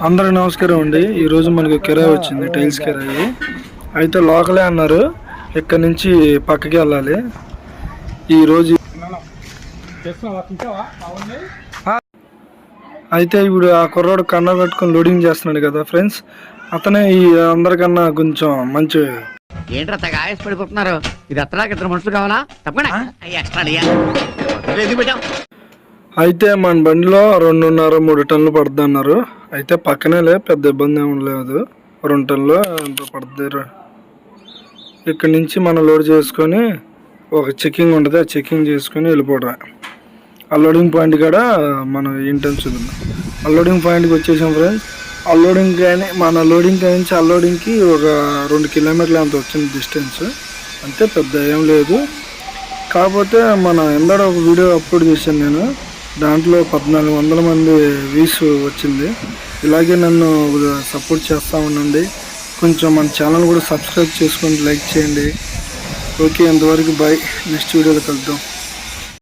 అందరికి నమస్కారం అండి. ఈరోజు మనకు కిరాయి వచ్చింది, టైల్స్ కిరాయి. అయితే లోకలే అన్నారు, ఇక్కడ నుంచి పక్కకి వెళ్ళాలి. ఈరోజు అయితే ఇప్పుడు ఆ కుర్రాడు కన్నా పెట్టుకొని లోడింగ్ చేస్తున్నాడు కదా ఫ్రెండ్స్, అతనే ఈ అందరికన్నా కొంచెం మంచి. ఏంట్రా ఆయాసపడిపోతున్నారు? ఇది ఎత్తడానికి ఇద్దరు మనుషులు కావాలా? తప్పకుండా అయితే మన బండిలో 2.5-3 టన్నులు పడుతుంది అన్నారు. అయితే పక్కనేలే, పెద్ద ఇబ్బంది ఏమి లేదు. 2 టన్నులు ఎంత పడుతుంది. ఇక్కడ నుంచి మనం లోడ్ చేసుకొని ఒక చెకింగ్ ఉంటుంది, ఆ చెకింగ్ చేసుకొని వెళ్ళిపోవడం. అన్లోడింగ్ పాయింట్ కాడ మనం ఏంటని చూద్దాం. అన్లోడింగ్ పాయింట్కి వచ్చేసాం ఫ్రెండ్స్. అన్లోడింగ్ కానీ మన లోడింగ్ నుంచి అన్లోడింగ్కి ఒక 2 కిలోమీటర్లు అంత వచ్చింది డిస్టెన్స్, అంతే, పెద్ద ఏం లేదు. కాకపోతే మన ఎందడ ఒక వీడియో అప్లోడ్ చేశాను నేను, దాంట్లో 1400 మంది వ్యూస్ వచ్చింది. ఇలాగే నన్ను సపోర్ట్ చేస్తూ ఉండండి. కొంచెం మన ఛానల్ కూడా సబ్స్క్రైబ్ చేసుకోండి, లైక్ చేయండి. ఓకే, అంతవరకు బాయ్. నెక్స్ట్ వీడియోలో కలుద్దాం.